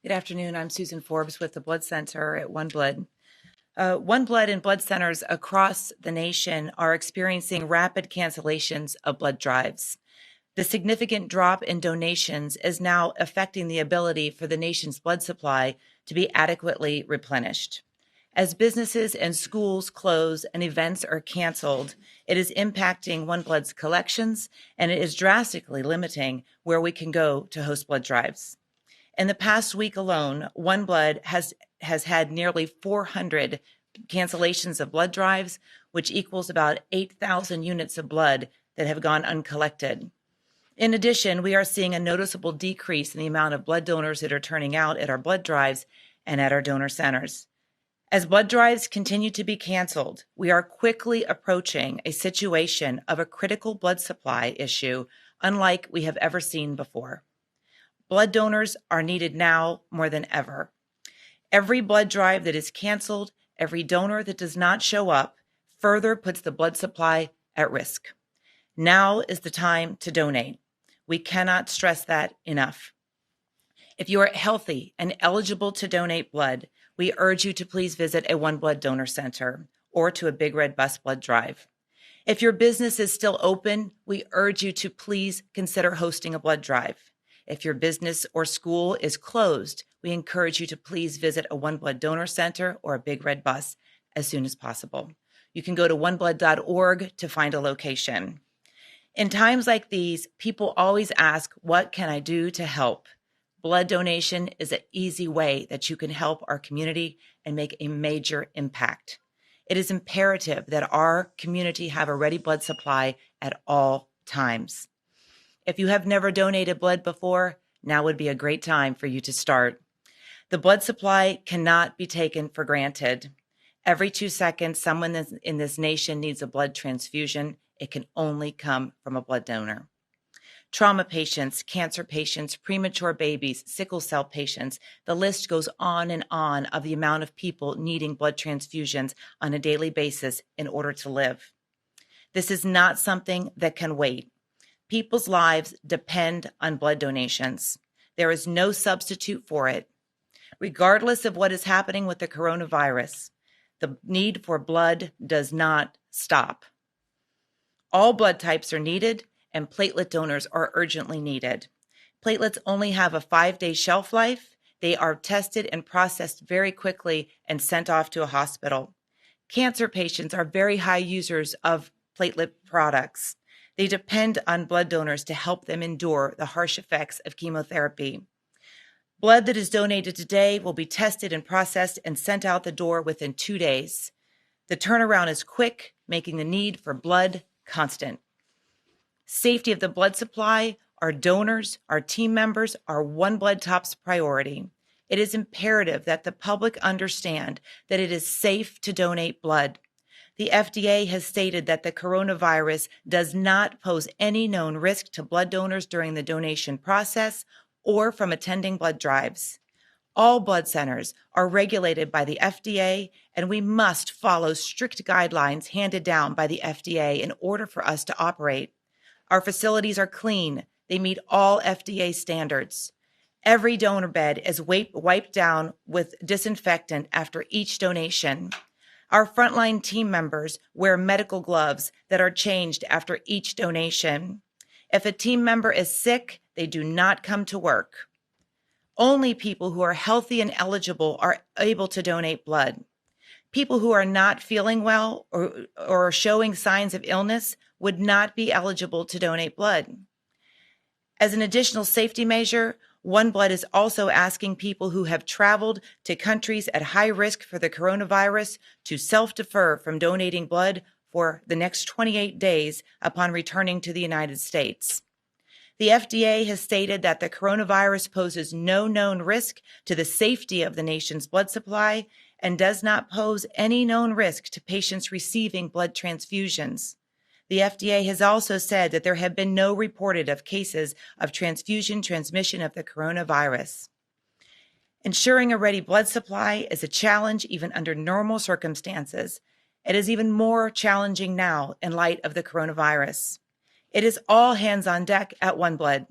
Good afternoon. I'm Susan Forbes with the Blood Center at OneBlood. OneBlood and blood centers across the nation are experiencing rapid cancellations of blood drives. The significant drop in donations is now affecting the ability for the nation's blood supply to be adequately replenished. As businesses and schools close and events are canceled, it is impacting OneBlood's collections, and it is drastically limiting where we can go to host blood drives. In the past week alone, OneBlood has had nearly 400 cancellations of blood drives, which equals about 8,000 units of blood that have gone uncollected. In addition, we are seeing a noticeable decrease in the amount of blood donors that are turning out at our blood drives and at our donor centers. As blood drives continue to be canceled, we are quickly approaching a situation of a critical blood supply issue unlike we have ever seen before. Blood donors are needed now more than ever. Every blood drive that is canceled, every donor that does not show up, further puts the blood supply at risk. Now is the time to donate. We cannot stress that enough. If you are healthy and eligible to donate blood, we urge you to please visit a OneBlood donor center or to a Big Red Bus blood drive. If your business is still open, we urge you to please consider hosting a blood drive. If your business or school is closed, we encourage you to please visit a OneBlood donor center or a Big Red Bus as soon as possible. You can go to oneblood.org to find a location. In times like these, people always ask, what can I do to help? Blood donation is an easy way that you can help our community and make a major impact. It is imperative that our community have a ready blood supply at all times. If you have never donated blood before, now would be a great time for you to start. The blood supply cannot be taken for granted. Every 2 seconds, someone in this nation needs a blood transfusion. It can only come from a blood donor. Trauma patients, cancer patients, premature babies, sickle cell patients, the list goes on and on of the amount of people needing blood transfusions on a daily basis in order to live. This is not something that can wait. People's lives depend on blood donations. There is no substitute for it. Regardless of what is happening with the coronavirus, the need for blood does not stop. All blood types are needed, and platelet donors are urgently needed. Platelets only have a 5-day shelf life. They are tested and processed very quickly and sent off to a hospital. Cancer patients are very high users of platelet products. They depend on blood donors to help them endure the harsh effects of chemotherapy. Blood that is donated today will be tested and processed and sent out the door within 2 days. The turnaround is quick, making the need for blood constant. Safety of the blood supply, our donors, our team members, are OneBlood top's priority. It is imperative that the public understand that it is safe to donate blood. The FDA has stated that the coronavirus does not pose any known risk to blood donors during the donation process or from attending blood drives. All blood centers are regulated by the FDA, and we must follow strict guidelines handed down by the FDA in order for us to operate. Our facilities are clean. They meet all FDA standards. Every donor bed is wiped down with disinfectant after each donation. Our frontline team members wear medical gloves that are changed after each donation. If a team member is sick, they do not come to work. Only people who are healthy and eligible are able to donate blood. People who are not feeling well or showing signs of illness would not be eligible to donate blood. As an additional safety measure, OneBlood is also asking people who have traveled to countries at high risk for the coronavirus to self-defer from donating blood for the next 28 days upon returning to the United States. The FDA has stated that the coronavirus poses no known risk to the safety of the nation's blood supply and does not pose any known risk to patients receiving blood transfusions. The FDA has also said that there have been no reported of cases of transfusion transmission of the coronavirus. Ensuring a ready blood supply is a challenge even under normal circumstances. It is even more challenging now in light of the coronavirus. It is all hands on deck at OneBlood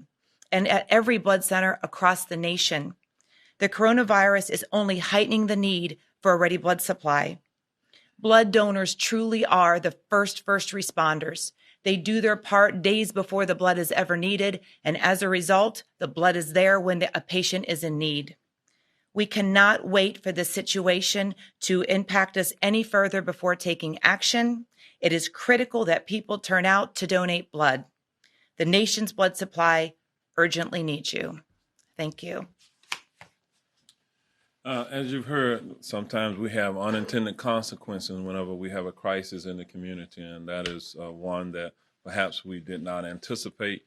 and at every blood center across the nation. The coronavirus is only heightening the need for a ready blood supply. Blood donors truly are the first responders. They do their part days before the blood is ever needed, and as a result, the blood is there when a patient is in need. We cannot wait for this situation to impact us any further before taking action. It is critical that people turn out to donate blood. The nation's blood supply urgently needs you. Thank you. As you've heard, sometimes we have unintended consequences whenever we have a crisis in the community, and that is one that perhaps we did not anticipate.